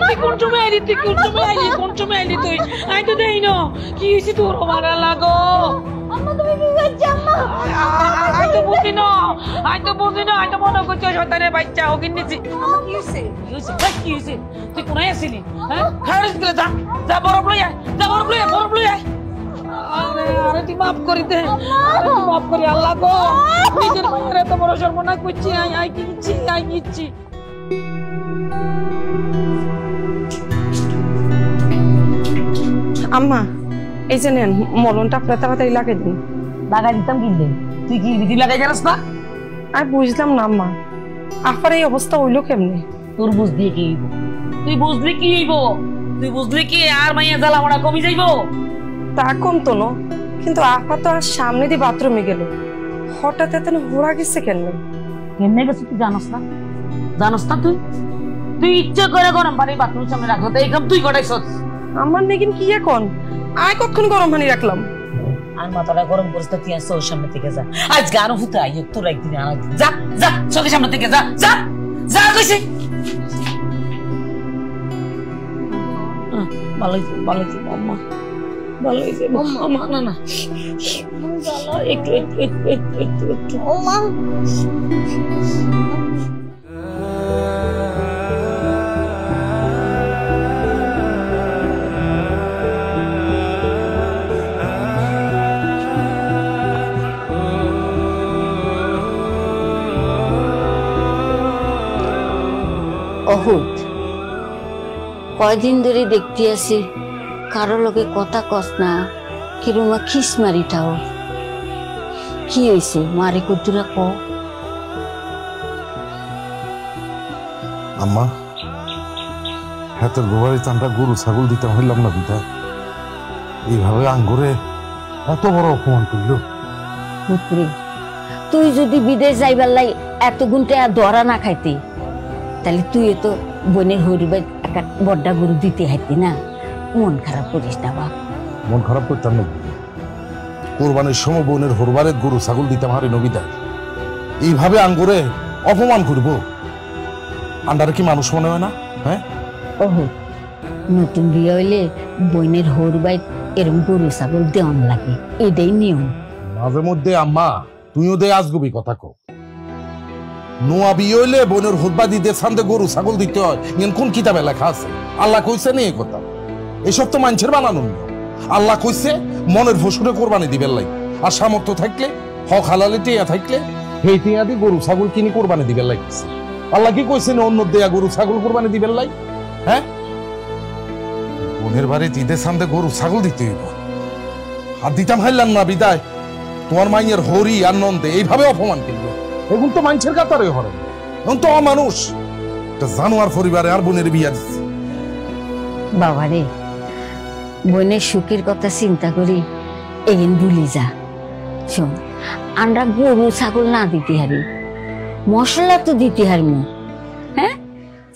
তুই কোন সময় আইলি তুই আই তো দেই না কি হইছে তোর মারা লাগো আম্মা তুমি কি করছ আম্মা আই তো বুঝি না আই তো মনে করছি শয়তানের বাচ্চা ওকে নিছি কি হইছে কি হইছে তুই কোনায় আসিলি হ্যাঁ খাড়া দিলে যা বরফ লই আয় আরে তুই মাফ করি দে মাফ করি আল্লাহ গো নিজের মায়ের এত বড় সর্বনাশ করছি আই কিচ্ছি আম্মা এই যে নেন মলনটা আপনার তাড়াতাড়ি লাগাই দিন। লাগাই দিতাম কিনলে তুই কি বিধি লাগাই জানাস না আর বুঝলাম না আম্মা আফার এই অবস্থা হইলো কেমনে? তোর বুঝলি কি হইব তুই বুঝলি কি আর মাইয়া জ্বালা মারা কমে যাইবো তা কমতো না কিন্তু আফা তো আর সামনে দিয়ে বাথরুমে গেল হঠাৎ এত হোড়া গেছে কেমনে গেছে তুই জানোস না তুই ইচ্ছে করে গরম পানি বাথরুমের সামনে রাখলো তো এই কাম তুই করাইছস আমার নেগিন কি এখন আয় কতক্ষণ গরম পানি রাখলাম আর মাথাটা গরম করিস তুই আসছে ওর সামনে থেকে যা আজ গানো হুতে আই তোর একদিন আনা যা চোখের সামনে থেকে যা কইছি ভালো হয়েছে মাম্মা না একটু ও মা অহুত কয়দিন ধরে দেখতে আসি কারো লোকে কথা কস না কিরুমা খিস মারিটাও কি হয়েছে মারে কুতুরা ক আম্মা হাতের গোবারে চানটা গরু ছাগল দিতে হইলাম না বিধায় এইভাবে আঙ্গুরে এত বড় অপমান করল। পুত্রে তুই যদি বিদেশ যাইবার লাই এত গুণটা ধরা না খাইতি তাহলে তুই তো বোনের হরিবার একটা বড্ডা গরু দিতে হাইতি না। মন খারাপ করিস না বাপ। মন খারাপ করতাম না কোরবানির সময় বোনের হরবারে গরু ছাগল দিতাম হারে নবিদায় এইভাবে আঙ্গুরে অপমান করবো আন্ডারে কি মানুষ মনে হয় না? হ্যাঁ ওহো নতুন বিয়ে হইলে বোনের হরবাই এরম গরু ছাগল দেওয়ান লাগে এটাই নিয়ম। মাঝে মধ্যে আম্মা তুইও দে আসগবি কথা কো নোয়া বিয়ে হইলে বোনের হুদবা দিতে সান্দে গরু ছাগল দিতে হয় কোন কিতাবে লেখা আছে? আল্লাহ কইছে নি কথা এসব তো মানুষের বানানো নিয়ম। আল্লাহ কইছে মনের ফসুরে কোরবানি দিবেন লাই আর সামর্থ্য থাকলে হক হালালে টিয়া থাকলে সেই টিয়া দিয়ে গরু ছাগল কিনে কোরবানি দিবেন লাগছে। আল্লাহ কি কইছে না অন্য দেয়া গরু ছাগল কোরবানি দিবেন লাই? হ্যাঁ বোনের বাড়ি দিতে সান্দে গরু ছাগল দিতে হইব আর দিতাম হাইলাম না বিদায় তোমার মাইয়ের হরি আর নন্দে এইভাবে অপমান করলো এখন তো মানুষের কাতারে হরে এখন তো অমানুষ জানোয়ার পরিবারে আর বোনের বিয়া দিচ্ছে। বাবারে বোনের সুখের কথা চিন্তা করি এগিন ভুলি যা। শোন আমরা গরু ছাগল না দিতে হারি মশলা তো দিতে হারি না। হ্যাঁ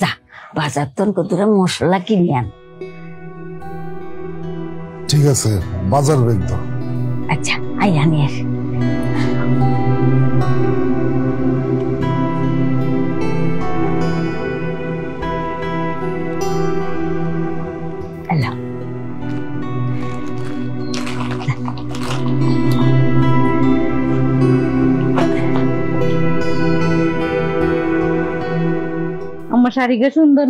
যা বাজার তন কতটা মশলা কিনে আন। ঠিক আছে বাজার একদম। আচ্ছা আই আনি আর আমার শাড়িটা সুন্দর।